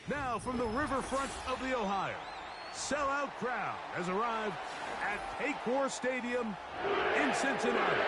Now from the riverfront of the Ohio, sellout crowd has arrived at Paycor Stadium in Cincinnati.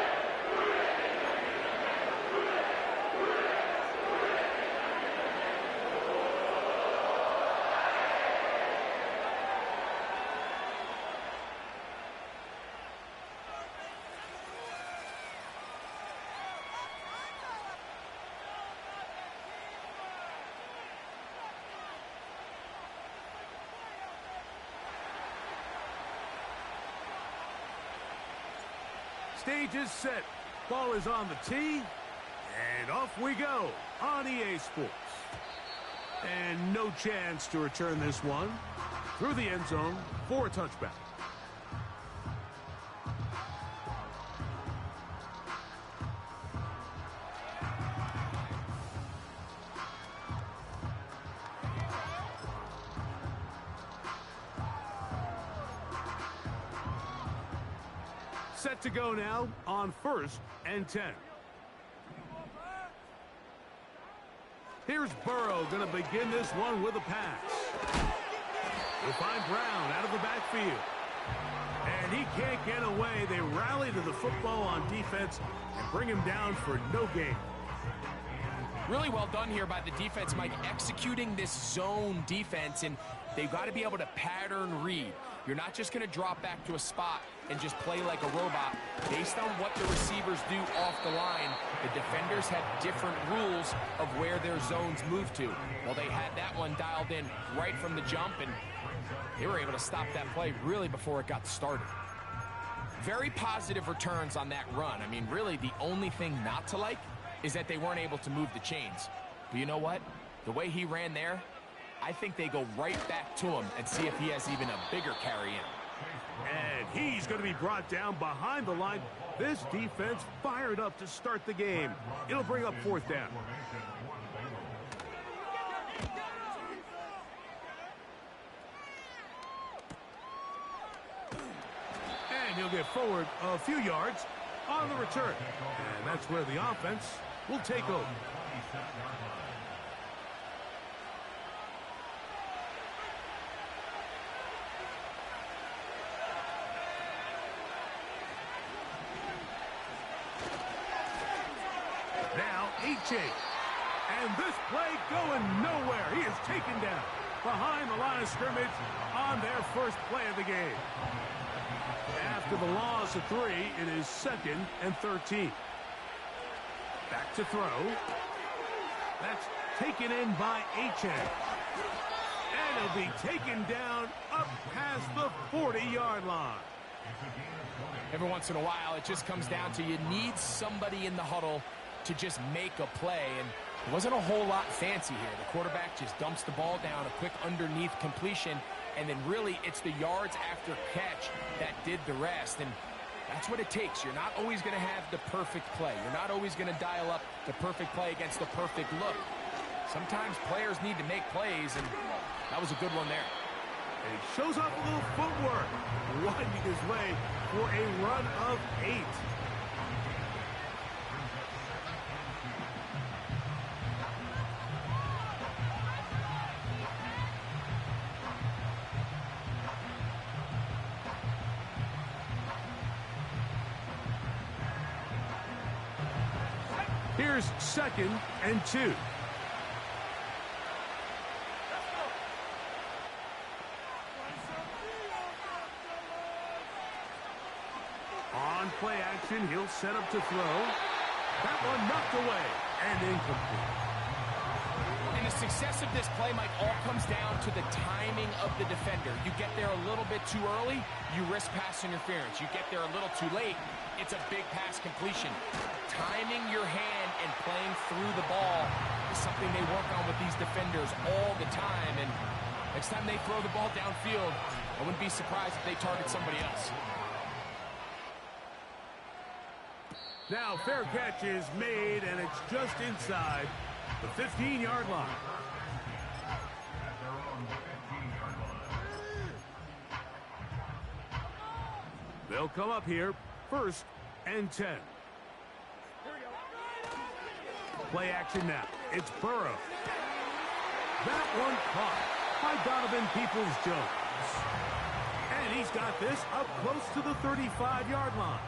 Stage is set. Ball is on the tee. And off we go on EA Sports. And no chance to return this one through the end zone for a touchback. Set to go now on 1st and 10. Here's Burrow going to begin this one with a pass. We'll find Brown out of the backfield. And he can't get away. They rally to the football on defense and bring him down for no gain. Really well done here by the defense, Mike, executing this zone defense, and they've got to be able to pattern read. You're not just going to drop back to a spot and just play like a robot. Based on what the receivers do off the line, the defenders have different rules of where their zones move to. Well, they had that one dialed in right from the jump, and they were able to stop that play really before it got started. Very positive returns on that run. I mean, really, the only thing not to like is that they weren't able to move the chains. But you know what? The way he ran there, I think they go right back to him and see if he has even a bigger carry in. And he's going to be brought down behind the line. This defense fired up to start the game. It'll bring up 4th down. And he'll get forward a few yards on the return. And that's where the offense will take over. Now, H.A. And this play going nowhere. He is taken down behind the line of scrimmage on their first play of the game. After the loss of 3, it is 2nd and 13. Back to throw. That's taken in by H.A. And it'll be taken down up past the 40-yard line. Every once in a while, it just comes down to you need somebody in the huddle to just make a play, and it wasn't a whole lot fancy here. The quarterback just dumps the ball down, a quick underneath completion, and then really it's the yards after catch that did the rest, and that's what it takes. You're not always going to have the perfect play. You're not always going to dial up the perfect play against the perfect look. Sometimes players need to make plays, and that was a good one there. And he shows off a little footwork, winding his way for a run of 8. Here's 2nd and 2. On play action, he'll set up to throw. That one knocked away and incomplete. And the success of this play, Mike, all comes down to the timing of the defender. You get there a little bit too early, you risk pass interference. You get there a little too late, it's a big pass completion. Timing your hand and playing through the ball is something they work on with these defenders all the time. And next time they throw the ball downfield, I wouldn't be surprised if they target somebody else. Now, fair catch is made, and it's just inside the 15-yard line. They'll come up here, 1st and 10. Play action now. It's Burrow. That one caught by Donovan Peoples-Jones. And he's got this up close to the 35-yard line.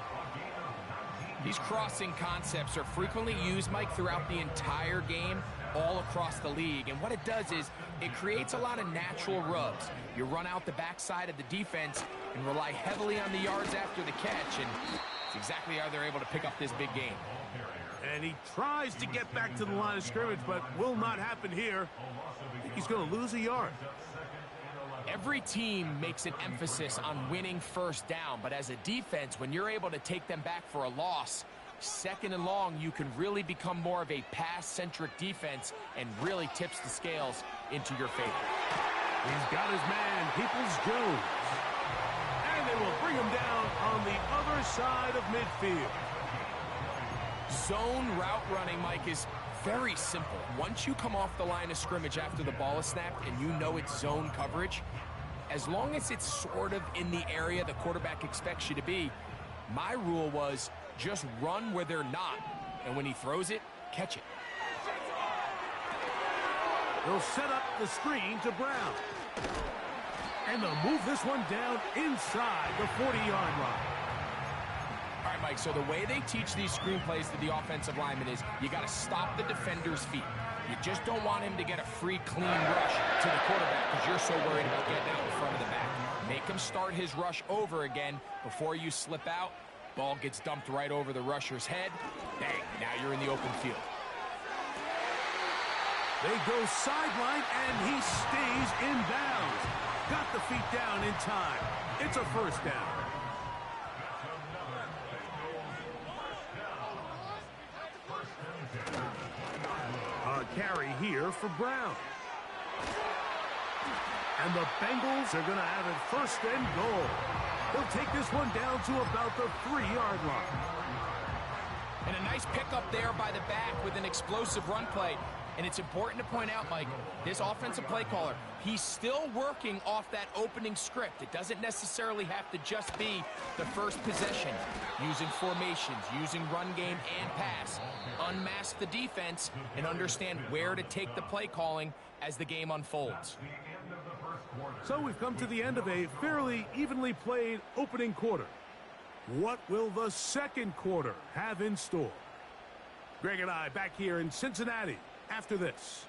These crossing concepts are frequently used, Mike, throughout the entire game, all across the league. And what it does is it creates a lot of natural rubs. You run out the backside of the defense and rely heavily on the yards after the catch. And it's exactly how they're able to pick up this big game. And he tries to get back to the line of scrimmage, but will not happen here. I think he's going to lose a yard. Every team makes an emphasis on winning first down, but as a defense, when you're able to take them back for a loss, second and long, you can really become more of a pass-centric defense and really tips the scales into your favor. He's got his man, Peoples-Jones. And they will bring him down on the other side of midfield. Zone route running, Mike, is very simple. Once you come off the line of scrimmage after the ball is snapped and you know it's zone coverage, as long as it's sort of in the area the quarterback expects you to be, my rule was just run where they're not, and when he throws it, catch it. They'll set up the screen to Brown. And they'll move this one down inside the 40-yard line. All right, Mike, so the way they teach these screenplays to the offensive lineman is you got to stop the defender's feet. You just don't want him to get a free, clean rush to the quarterback because you're so worried about getting out in front of the back. Make him start his rush over again before you slip out. Ball gets dumped right over the rusher's head. Bang, now you're in the open field. They go sideline, and he stays in bounds. Got the feet down in time. It's a first down. A carry here for Brown. And the Bengals are going to have it first and goal. They'll take this one down to about the 3-yard line. And a nice pickup there by the back with an explosive run play. And it's important to point out, Mike, this offensive play caller, he's still working off that opening script. It doesn't necessarily have to just be the first possession. Using formations, using run game and pass. Unmask the defense and understand where to take the play calling as the game unfolds. So we've come to the end of a fairly evenly played opening quarter. What will the second quarter have in store? Greg and I back here in Cincinnati after this.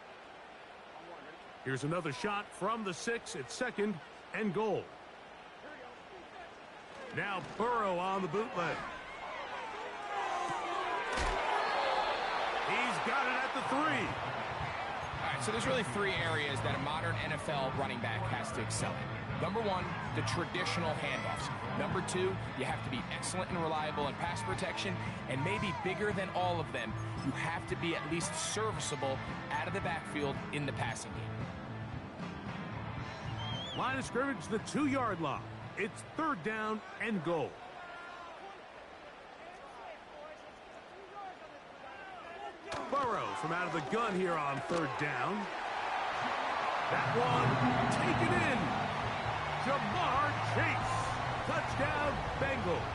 Here's another shot from the 6 at second and goal. Now Burrow on the bootleg. He's got it at the 3. All right, so there's really 3 areas that a modern NFL running back has to excel in. Number 1, the traditional handoffs. Number 2, you have to be excellent and reliable in pass protection, and maybe bigger than all of them, you have to be at least serviceable out of the backfield in the passing game. Line of scrimmage, the 2-yard line. It's third down and goal. Burrow from out of the gun here on third down. That one taken in. Jamar Chase. Touchdown, Bengals.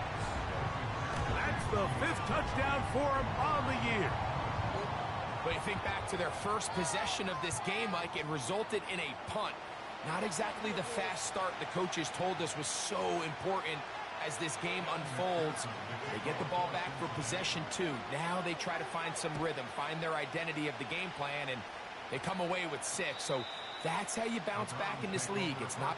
That's the 5th touchdown for him on the year. But you think back to their first possession of this game, Mike, it resulted in a punt. Not exactly the fast start the coaches told us was so important as this game unfolds. They get the ball back for possession 2. Now they try to find some rhythm, find their identity of the game plan, and they come away with 6. So that's how you bounce back in this league. It's not...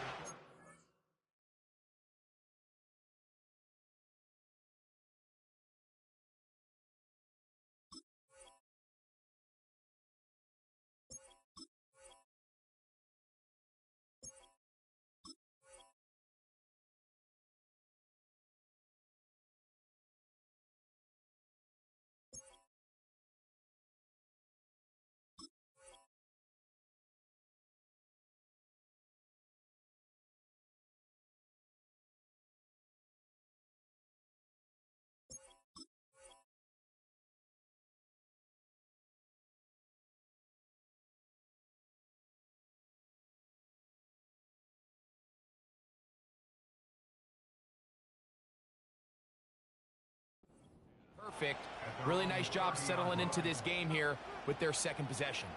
Perfect. Really nice job settling into this game here with their second possession.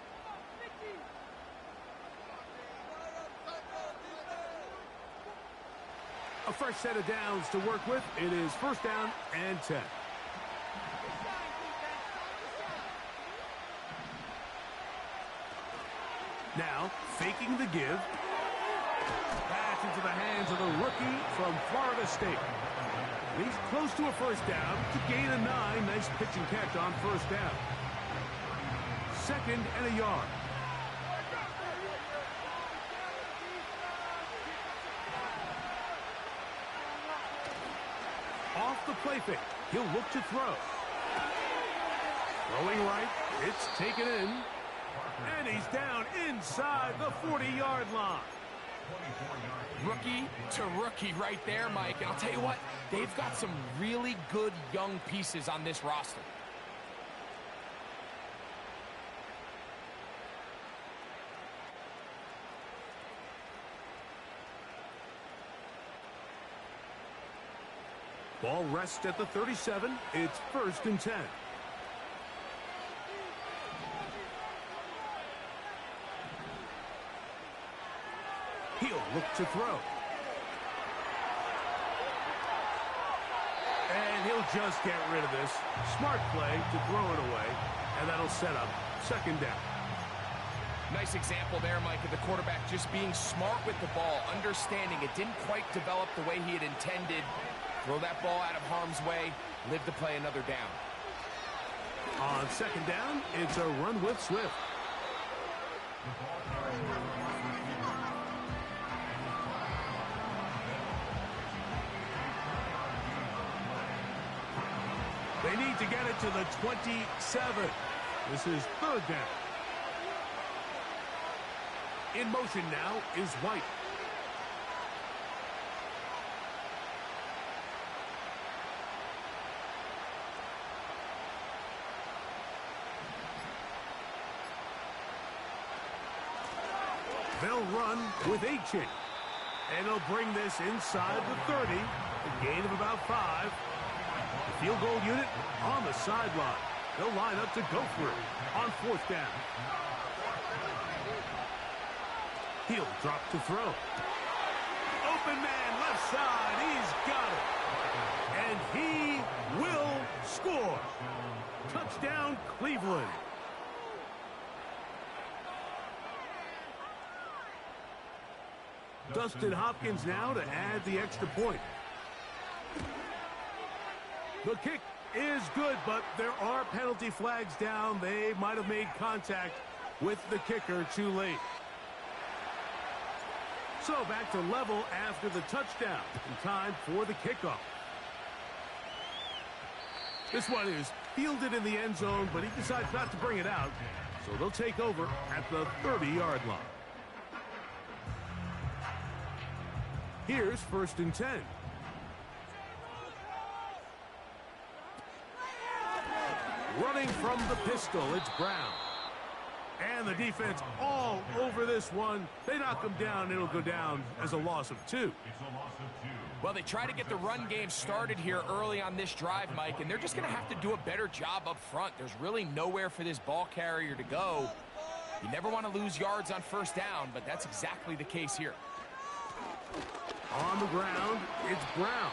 A fresh set of downs to work with. It is first down and 10. Now, faking the give. Pass into the hands of the rookie from Florida State. He's close to a first down to gain a 9. Nice pitch and catch on first down. Second and a yard. Off the play fake. He'll look to throw. Throwing right. It's taken in. And he's down inside the 40-yard line. Rookie to rookie right there, Mike. And I'll tell you what, they've got some really good young pieces on this roster. Ball rests at the 37. It's first and 10. He'll look to throw. And he'll just get rid of this. Smart play to throw it away. And that'll set up second down. Nice example there, Mike, of the quarterback just being smart with the ball, understanding it didn't quite develop the way he had intended. Throw that ball out of harm's way, live to play another down. On second down, it's a run with Swift. They need to get it to the 27. This is third down. In motion now is White. They'll run with H-Chain. And they'll bring this inside the 30. A gain of about 5. The field goal unit on the sideline. They'll line up to go for it on fourth down. He'll drop to throw. Open man left side. He's got it. And he will score. Touchdown, Cleveland. Dustin Hopkins now to add the extra point. The kick is good, but there are penalty flags down. They might have made contact with the kicker too late. So back to level after the touchdown. In time for the kickoff. This one is fielded in the end zone, but he decides not to bring it out. So they'll take over at the 30-yard line. Here's first and 10. Running from the pistol, it's Brown. And the defense all over this one. They knock him down. It'll go down as a loss of 2. Well, they try to get the run game started here early on this drive, Mike, and they're just going to have to do a better job up front. There's really nowhere for this ball carrier to go. You never want to lose yards on first down, but that's exactly the case here. On the ground, it's Brown.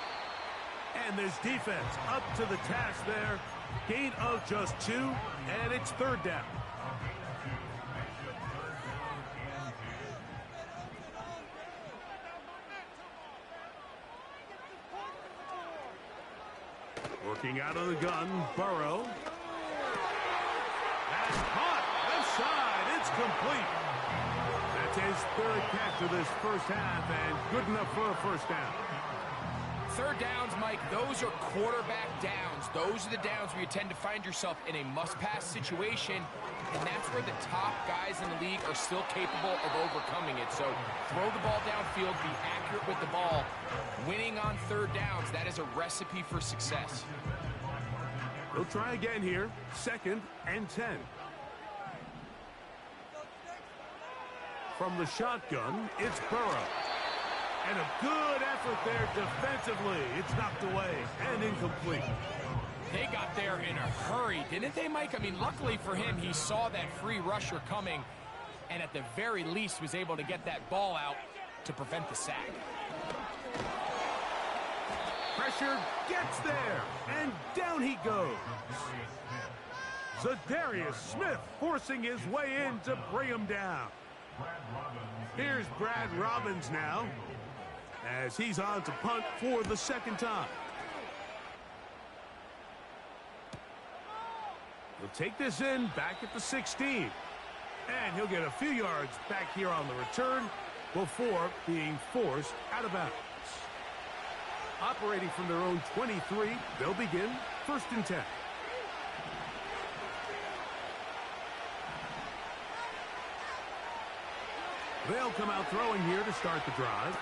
And there's defense up to the task there. Gain of just 2, and it's third down. Working out of the gun, Burrow. That's caught. Left side. It's complete. That's his third catch of this first half, and good enough for a first down. Third downs, Mike, those are quarterback downs. Those are the downs where you tend to find yourself in a must-pass situation, and that's where the top guys in the league are still capable of overcoming it. So throw the ball downfield, be accurate with the ball. Winning on third downs, that is a recipe for success. They'll try again here. Second and 10. From the shotgun, it's Burrow. And a good effort there defensively. It's knocked away and incomplete. They got there in a hurry, didn't they, Mike? I mean, luckily for him, he saw that free rusher coming and at the very least was able to get that ball out to prevent the sack. pressure, gets there, and down he goes. Zadarius Smith forcing his way in to bring him down. Here's Brad Robbins now, as he's on to punt for the second time. He'll take this in back at the 16. And he'll get a few yards back here on the return before being forced out of bounds. Operating from their own 23, they'll begin 1st and 10. They'll come out throwing here to start the drive.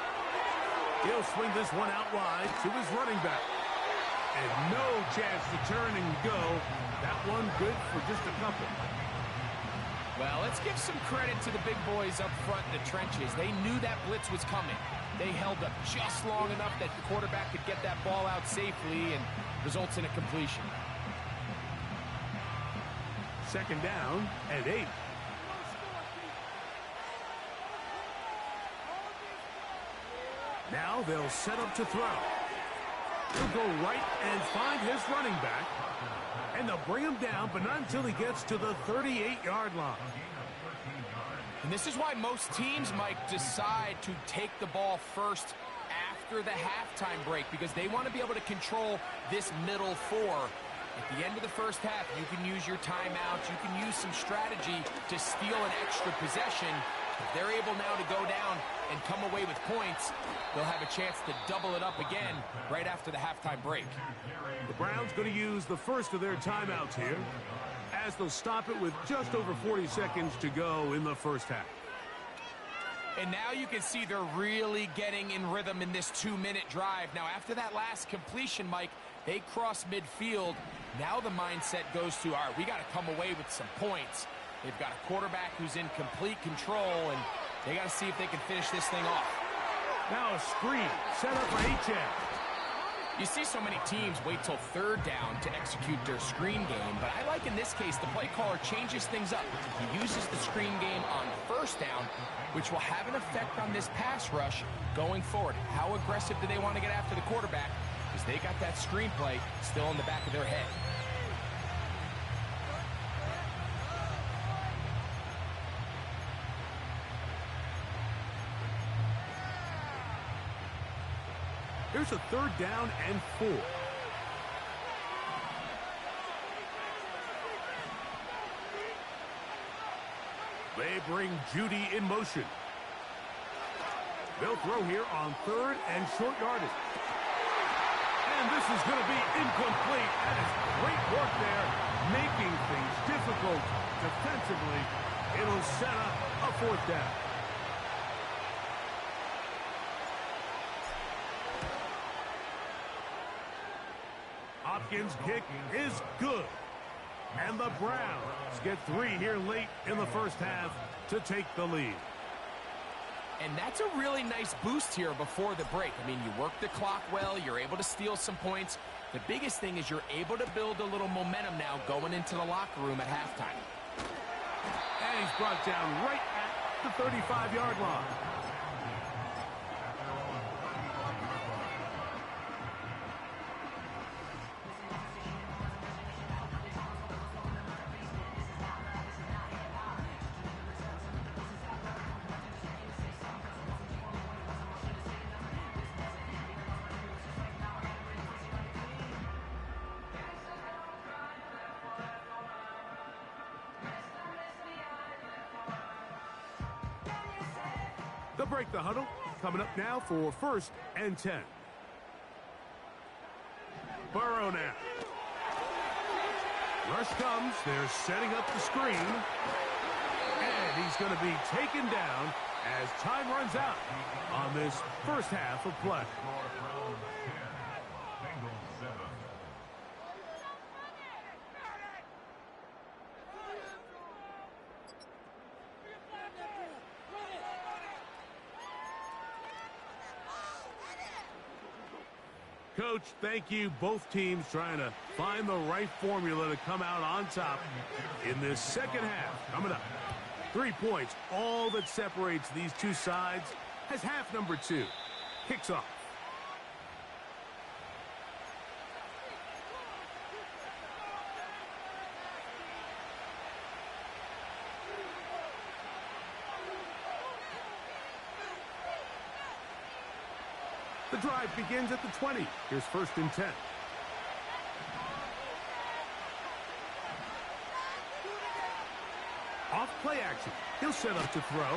He'll swing this one out wide to his running back. And no chance to turn and go. That one good for just a couple. Well, let's give some credit to the big boys up front in the trenches. They knew that blitz was coming. They held up just long enough that the quarterback could get that ball out safely and results in a completion. 2nd down and 8. Now they'll set up to throw. He'll go right and find his running back. And they'll bring him down, but not until he gets to the 38-yard line. And this is why most teams might decide to take the ball first after the halftime break, because they want to be able to control this middle 4. At the end of the first half, you can use your timeouts. You can use some strategy to steal an extra possession. If they're able now to go down and come away with points, they'll have a chance to double it up again right after the halftime break. The Browns going to use the first of their timeouts here, as they'll stop it with just over 40 seconds to go in the first half. And now you can see they're really getting in rhythm in this 2-minute drive. Now, after that last completion, Mike, they cross midfield. Now the mindset goes to, all right, we got to come away with some points. They've got a quarterback who's in complete control, and they got to see if they can finish this thing off. Now a screen set up for H.M. You see so many teams wait till 3rd down to execute their screen game, but I like in this case the play caller changes things up. He uses the screen game on 1st down, which will have an effect on this pass rush going forward. How aggressive do they want to get after the quarterback? Because they got that screen play still in the back of their head. Here's a 3rd down and 4. They bring Judy in motion. They'll throw here on 3rd and short yardage. And this is going to be incomplete. That is great work there, making things difficult defensively. It'll set up a 4th down. Hopkins' kick is good. And the Browns get 3 here late in the first half to take the lead. And that's a really nice boost here before the break. I mean, you work the clock well. You're able to steal some points. The biggest thing is you're able to build a little momentum now going into the locker room at halftime. And he's brought down right at the 35-yard line. They'll break the huddle. Coming up now for 1st and 10. Burrow now. Rush comes. They're setting up the screen. And he's going to be taken down as time runs out on this first half of play. Coach, thank you. Both teams trying to find the right formula to come out on top in this second half. Coming up, 3 points. All that separates these two sides as half number 2 kicks off. The drive begins at the 20. Here's 1st and 10. Off play action. He'll set up to throw.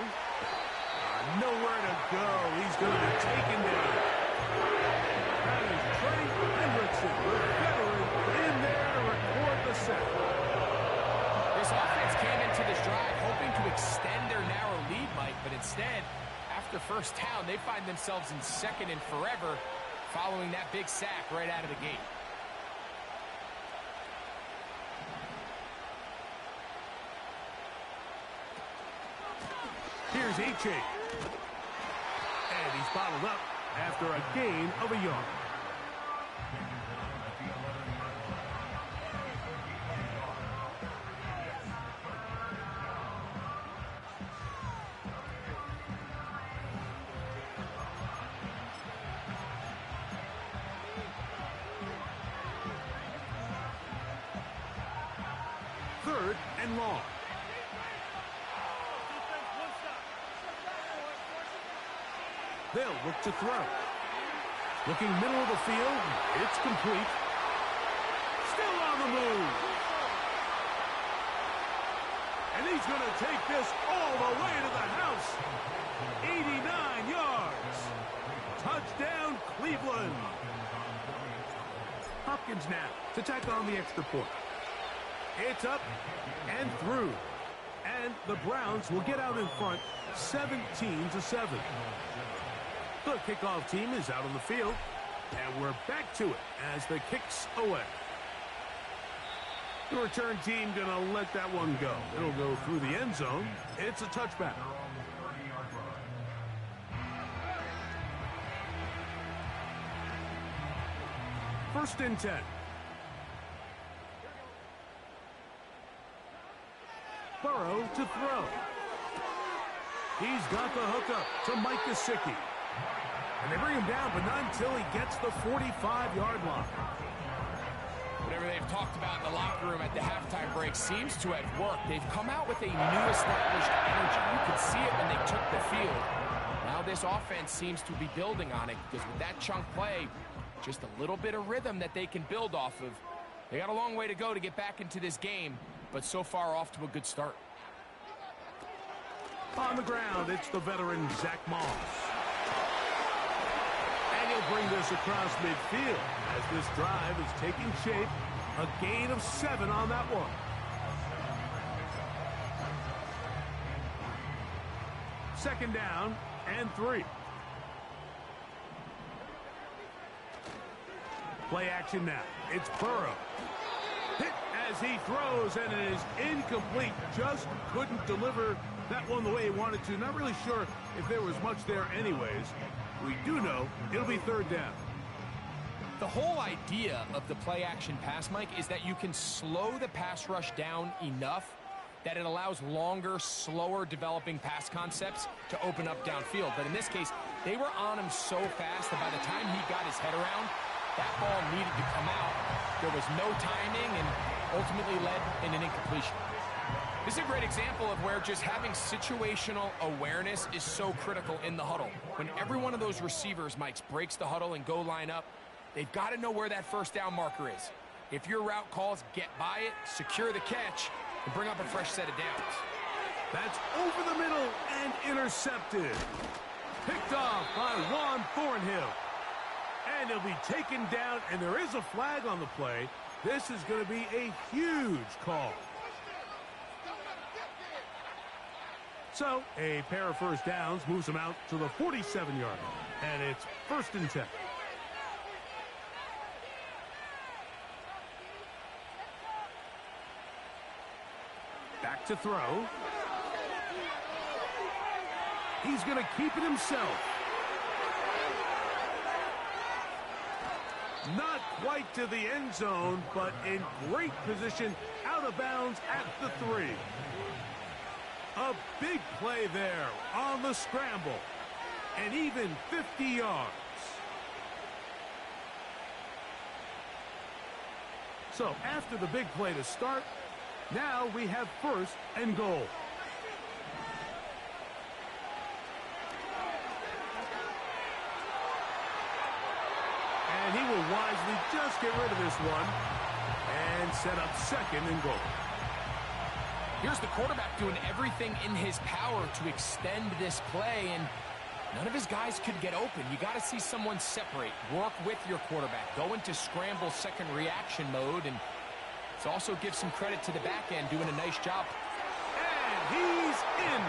Nowhere to go. He's going to be taken down. That is Trey Hendrickson, the veteran, in there to record the sack. This offense came into this drive hoping to extend their narrow lead, Mike, but instead, after first down, they find themselves in 2nd and forever following that big sack right out of the gate. Here's H.A. And he's bottled up after a gain of a yard. Third and long. They'll look to throw. Looking middle of the field. It's complete. Still on the move. And he's going to take this all the way to the house. 89 yards. Touchdown, Cleveland. Hopkins now to tack on the extra point. It's up and through. And the Browns will get out in front 17-7. The kickoff team is out on the field, and we're back to it as the kick's away. The return team going to let that one go. It'll go through the end zone. It's a touchback. First and 10. Burrow to throw. He's got the hookup to Mike Gesicki. And they bring him down, but not until he gets the 45-yard line. Whatever they've talked about in the locker room at the halftime break seems to have worked. They've come out with a new established energy. You could see it when they took the field. Now this offense seems to be building on it because with that chunk play, just a little bit of rhythm that they can build off of. They got a long way to go to get back into this game, but so far off to a good start. On the ground, it's the veteran Zach Moss. And he'll bring this across midfield as this drive is taking shape. A gain of 7 on that one. Second down and 3. Play action now. It's Burrow. Hit as he throws, and it is incomplete. Just couldn't deliver that one the way he wanted to. Not really sure if there was much there anyways. We do know it'll be third down. The whole idea of the play-action pass, Mike, is that you can slow the pass rush down enough that it allows longer, slower developing pass concepts to open up downfield. But in this case, they were on him so fast that by the time he got his head around, that ball needed to come out. There was no timing and ultimately led in an incompletion. This is a great example of where just having situational awareness is so critical in the huddle. When every one of those receivers, Mike, breaks the huddle and go line up, they've got to know where that first down marker is. If your route calls, get by it, secure the catch, and bring up a fresh set of downs. That's over the middle and intercepted. Picked off by Juan Thornhill. And he'll be taken down, and there is a flag on the play. This is going to be a huge call. So, a pair of first downs moves them out to the 47-yard line. And it's first and 10. Back to throw. He's going to keep it himself. Not quite to the end zone, but in great position, out of bounds at the 3. A big play there on the scramble, and even 50 yards. So after the big play to start, now we have first and goal. he will wisely just get rid of this one and set up second and goal. Here's the quarterback doing everything in his power to extend this play, and none of his guys could get open. You got to see someone separate, work with your quarterback, go into scramble second reaction mode, and let's also give some credit to the back end doing a nice job. And he's in.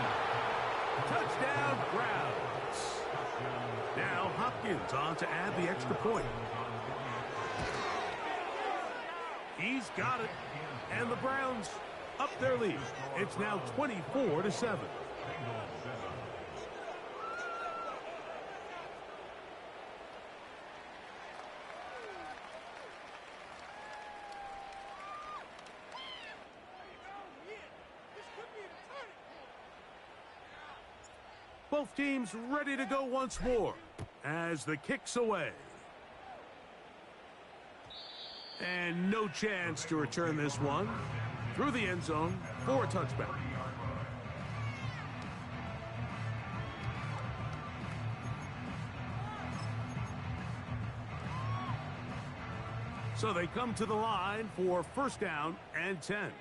Touchdown, Browns. Now Hopkins on to add the extra point. He's got it. And the Browns up their lead. It's now 24-7. Both teams ready to go once more as the kick's away. And no chance to return this one through the end zone for a touchback. So they come to the line for first down and 10.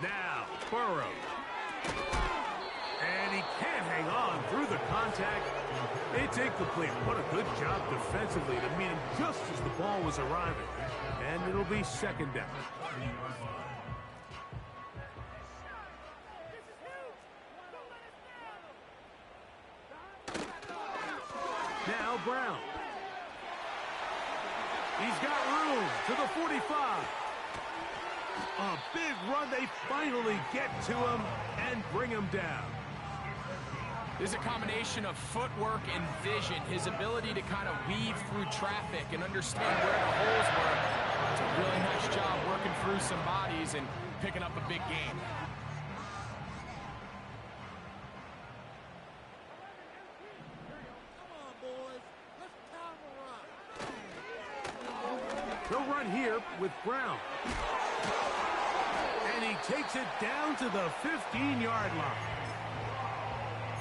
Now, Burrow. And he can't hang on through the contact. It's incomplete. What a good job defensively to meet him just as the ball was arriving. And it'll be second down. Now Brown. He's got room to the 45. A big run. They finally get to him and bring him down. There's a combination of footwork and vision, his ability to kind of weave through traffic and understand where the holes were. It's a really nice job working through some bodies and picking up a big game. They'll run here with Brown. And he takes it down to the 15-yard line.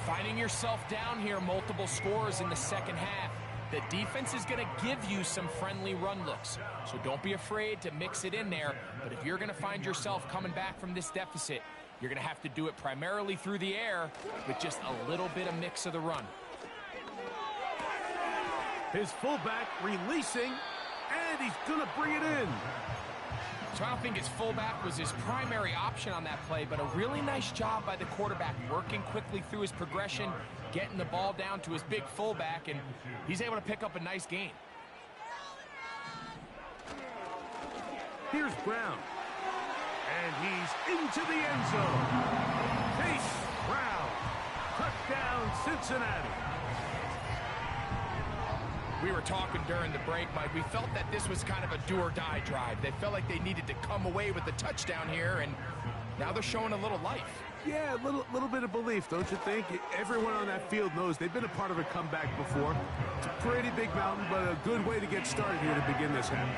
Finding yourself down here, multiple scores in the second half. The defense is going to give you some friendly run looks. So don't be afraid to mix it in there. But if you're going to find yourself coming back from this deficit, you're going to have to do it primarily through the air with just a little bit of mix of the run. His fullback releasing, and he's going to bring it in. So I don't think his fullback was his primary option on that play, but a really nice job by the quarterback working quickly through his progression, getting the ball down to his big fullback, and he's able to pick up a nice gain. Here's Brown. And he's into the end zone. Chase Brown. Touchdown, Cincinnati. We were talking during the break, Mike. We felt that this was kind of a do-or-die drive. They felt like they needed to come away with the touchdown here, and now they're showing a little life. Yeah, a little bit of belief, don't you think? Everyone on that field knows they've been a part of a comeback before. It's a pretty big mountain, but a good way to get started here to begin this half.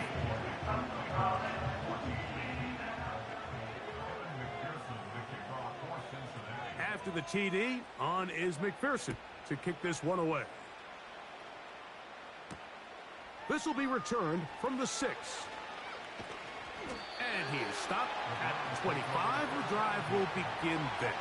After the TD, on is McPherson to kick this one away. This will be returned from the 6. And he is stopped at 25. The drive will begin there.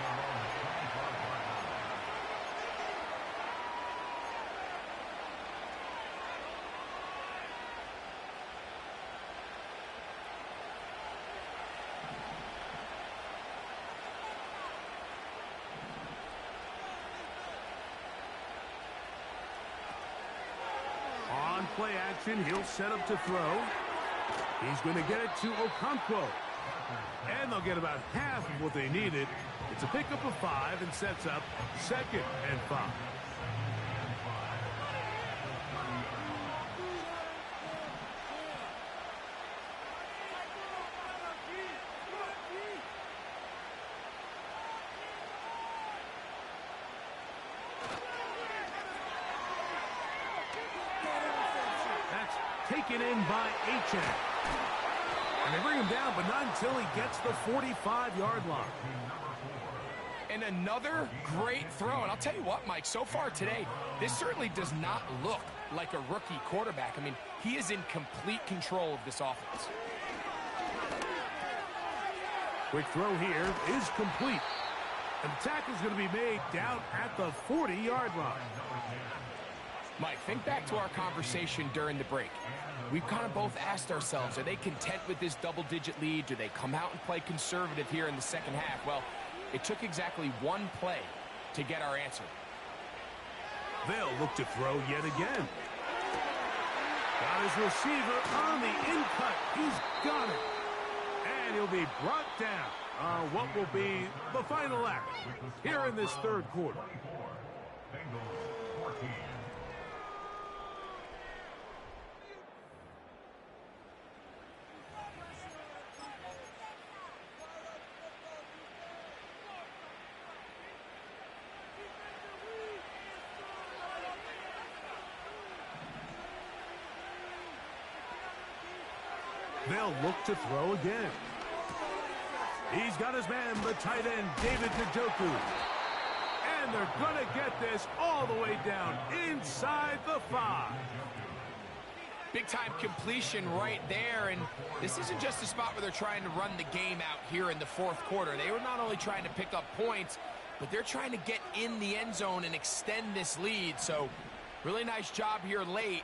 On play action, he'll set up to throw. He's going to get it to Okonkwo. And they'll get about half of what they needed. It's a pickup of 5 and sets up second and 5. That's taken in by Achane. And they bring him down, but not until he gets the 45-yard line. And another great throw. And I'll tell you what, Mike, so far today, this certainly does not look like a rookie quarterback. I mean, he is in complete control of this offense. Quick throw here is complete. And the tackle is going to be made down at the 40-yard line. Mike, think back to our conversation during the break. We've kind of both asked ourselves, are they content with this double-digit lead? Do they come out and play conservative here in the second half? Well, it took exactly one play to get our answer. They'll look to throw yet again. Got his receiver on the in-cut. He's got it. And he'll be brought down on what will be the final act here in this third quarter. They'll look to throw again. He's got his man, the tight end, David Njoku. And they're going to get this all the way down inside the 5. Big-time completion right there, and this isn't just a spot where they're trying to run the game out here in the fourth quarter. They were not only trying to pick up points, but they're trying to get in the end zone and extend this lead. So, really nice job here late.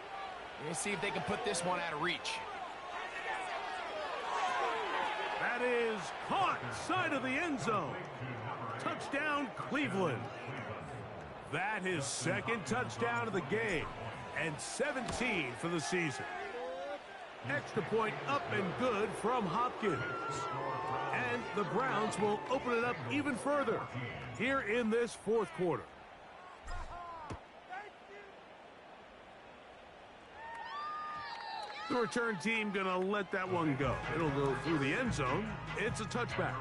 Let's see if they can put this one out of reach. That is caught side of the end zone. Touchdown, Cleveland. That is second touchdown of the game and 17 for the season. Extra point up and good from Hopkins. And the Browns will open it up even further here in this fourth quarter. The return team going to let that one go. It'll go through the end zone. It's a touchback.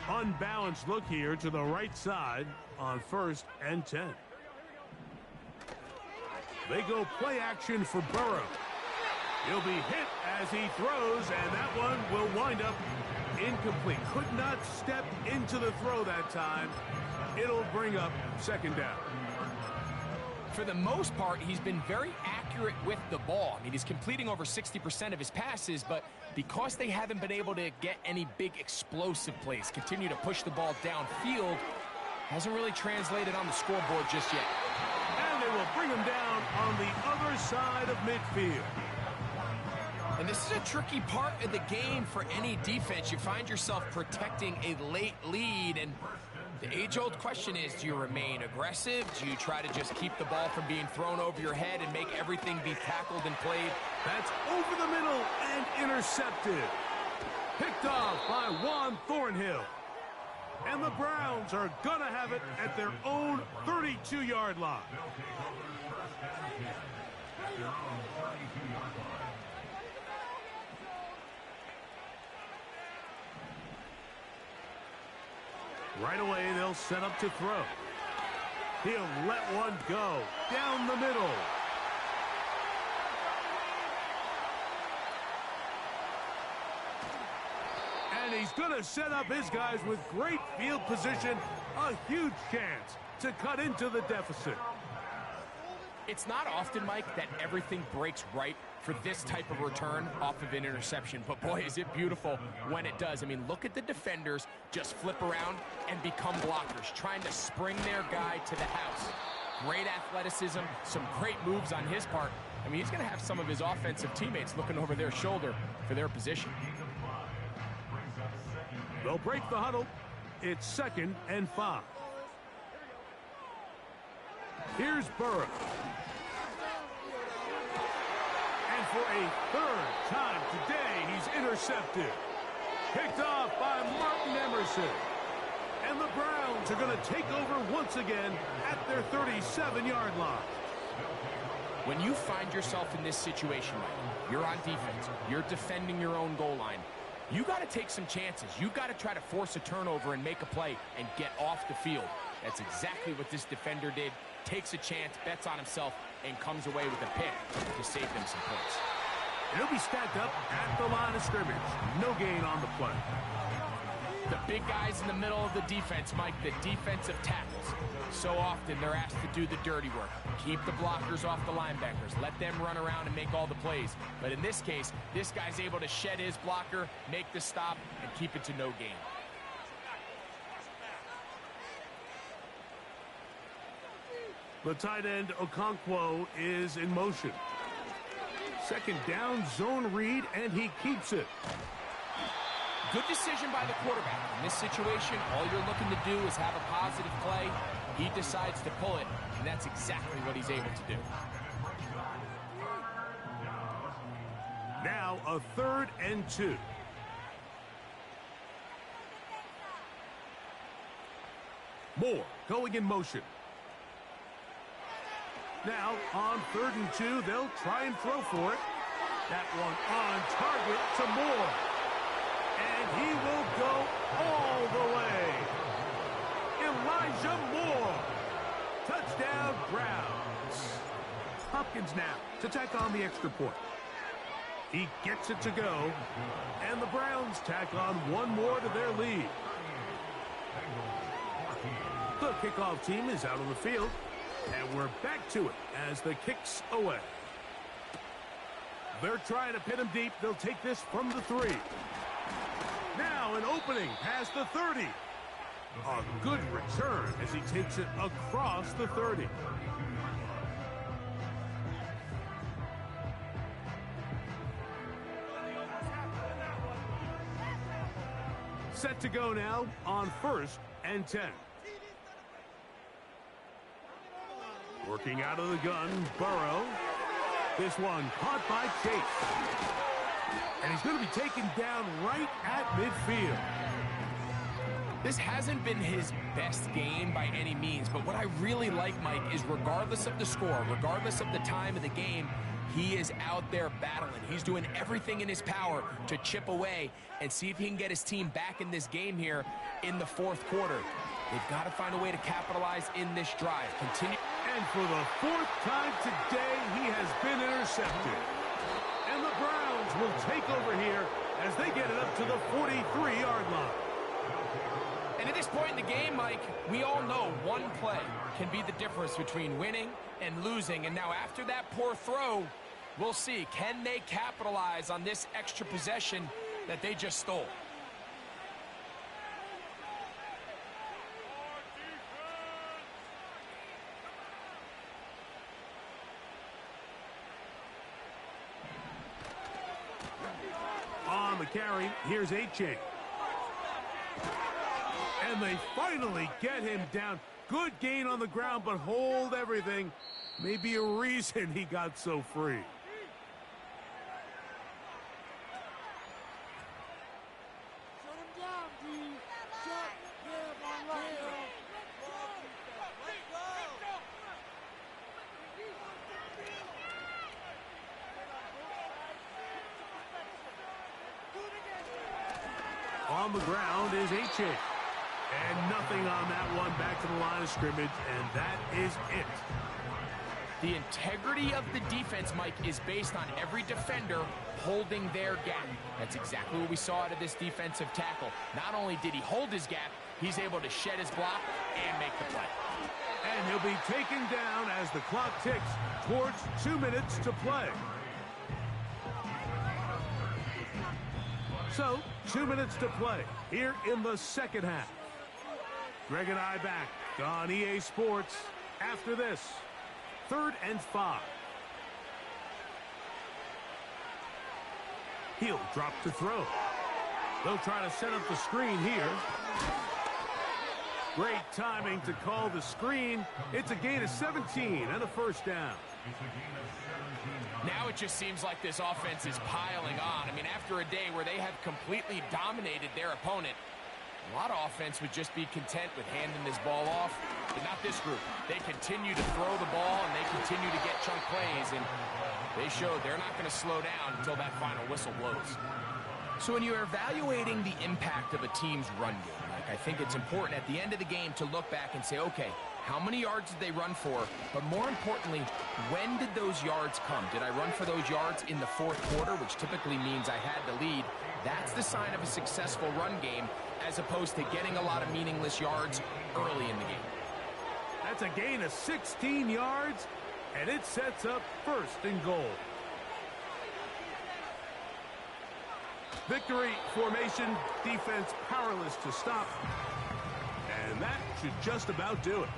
Unbalanced look here to the right side on 1st and 10. They go play action for Burrow. He'll be hit as he throws, and that one will wind up incomplete. Could not step into the throw that time. It'll bring up second down. For the most part, he's been very accurate with the ball. I mean, he's completing over 60% of his passes, but because they haven't been able to get any big explosive plays, continue to push the ball downfield, hasn't really translated on the scoreboard just yet. And they will bring him down on the other side of midfield. And this is a tricky part of the game for any defense. You find yourself protecting a late lead, and the age-old question is, do you remain aggressive? Do you try to just keep the ball from being thrown over your head and make everything be tackled and played? That's over the middle and intercepted. Picked off by Juan Thornhill. And the Browns are going to have it at their own 32-yard line. Right away, they'll set up to throw. He'll let one go down the middle. And he's going to set up his guys with great field position. A huge chance to cut into the deficit. It's not often, Mike, that everything breaks right for this type of return off of an interception. But, boy, is it beautiful when it does. I mean, look at the defenders just flip around and become blockers, trying to spring their guy to the house. Great athleticism, some great moves on his part. I mean, he's going to have some of his offensive teammates looking over their shoulder for their position. They'll break the huddle. It's 2nd and 5. Here's Burrow. And for a third time today, he's intercepted. Picked off by Martin Emerson. And the Browns are going to take over once again at their 37-yard line. When you find yourself in this situation, Mike, you're on defense, you're defending your own goal line, you got to take some chances. You got to try to force a turnover and make a play and get off the field. That's exactly what this defender did. Takes a chance, bets on himself, and comes away with a pick to save them some points. And he'll be stacked up at the line of scrimmage. No gain on the play. The big guys in the middle of the defense, Mike, the defensive tackles. So often they're asked to do the dirty work. Keep the blockers off the linebackers. Let them run around and make all the plays. But in this case, this guy's able to shed his blocker, make the stop, and keep it to no gain. The tight end, Okonkwo, is in motion. Second down, zone read, and he keeps it. Good decision by the quarterback. In this situation, all you're looking to do is have a positive play. He decides to pull it, and that's exactly what he's able to do. Now a 3rd and 2. Moore going in motion. Now on 3rd and 2, they'll try and throw for it. That one on target to Moore. And he will go all the way. Elijah Moore. Touchdown, Browns. Hopkins now to tack on the extra point. He gets it to go. And the Browns tack on one more to their lead. The kickoff team is out on the field. And we're back to it as the kick's away. They're trying to pin him deep. They'll take this from the 3. Now an opening past the 30. A good return as he takes it across the 30. Set to go now on 1st and 10. Working out of the gun, Burrow. This one caught by Chase. And he's going to be taken down right at midfield. This hasn't been his best game by any means, but what I really like, Mike, is regardless of the score, regardless of the time of the game, he is out there battling. He's doing everything in his power to chip away and see if he can get his team back in this game here in the 4th quarter. They've got to find a way to capitalize in this drive. Continue. And for the 4th time today, he has been intercepted. And the Browns will take over here as they get it up to the 43-yard line. And at this point in the game, Mike, we all know one play can be the difference between winning and losing. And now after that poor throw, we'll see. Can they capitalize on this extra possession that they just stole? On the carry, here's A-Chain. And they finally get him down. Good gain on the ground, but hold everything. Maybe a reason he got so free. On the ground is A-Chain. And nothing on that one. Back to the line of scrimmage, and that is it. The integrity of the defense, Mike, is based on every defender holding their gap. That's exactly what we saw out of this defensive tackle. Not only did he hold his gap, he's able to shed his block and make the play. And he'll be taken down as the clock ticks towards 2 minutes to play. So, 2 minutes to play here in the 2nd half. Greg and I back on EA Sports after this. 3rd and 5. He'll drop to throw. They'll try to set up the screen here. Great timing to call the screen. It's a gain of 17 and a 1st down. Now it just seems like this offense is piling on. I mean, after a day where they have completely dominated their opponent, a lot of offense would just be content with handing this ball off, but not this group. They continue to throw the ball, and they continue to get chunk plays, and they showed they're not going to slow down until that final whistle blows. So when you're evaluating the impact of a team's run game, like I think it's important at the end of the game to look back and say, okay, how many yards did they run for? But more importantly, when did those yards come? Did I run for those yards in the fourth quarter, which typically means I had the lead? That's the sign of a successful run game, as opposed to getting a lot of meaningless yards early in the game. That's a gain of 16 yards, and it sets up first and goal. Victory formation, defense powerless to stop. And that should just about do it.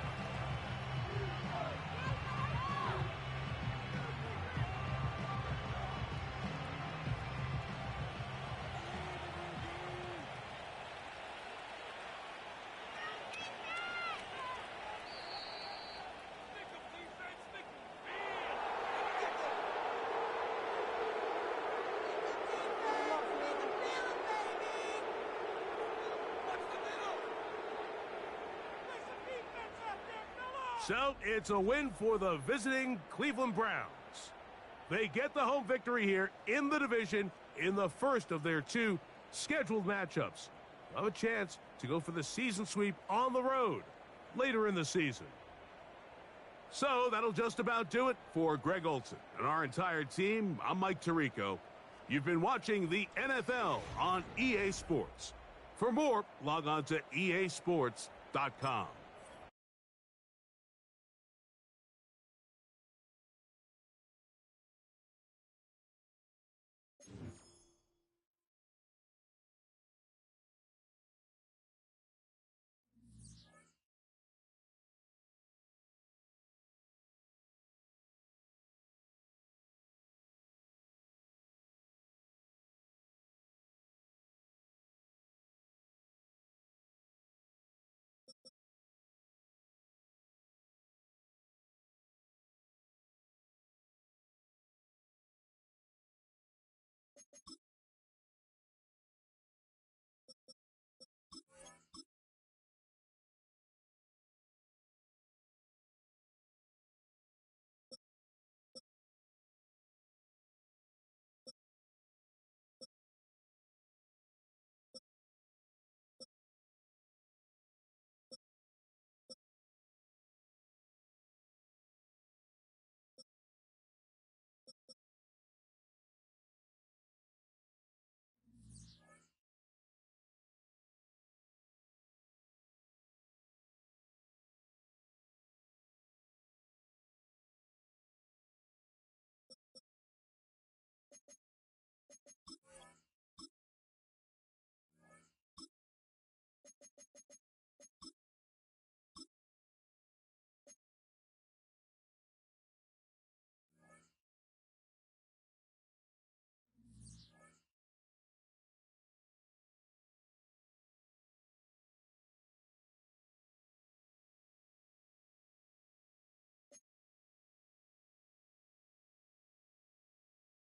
So, it's a win for the visiting Cleveland Browns. They get the home victory here in the division in the first of their 2 scheduled matchups. They'll have a chance to go for the season sweep on the road later in the season. So, that'll just about do it for Greg Olsen and our entire team. I'm Mike Tirico. You've been watching the NFL on EA Sports. For more, log on to easports.com.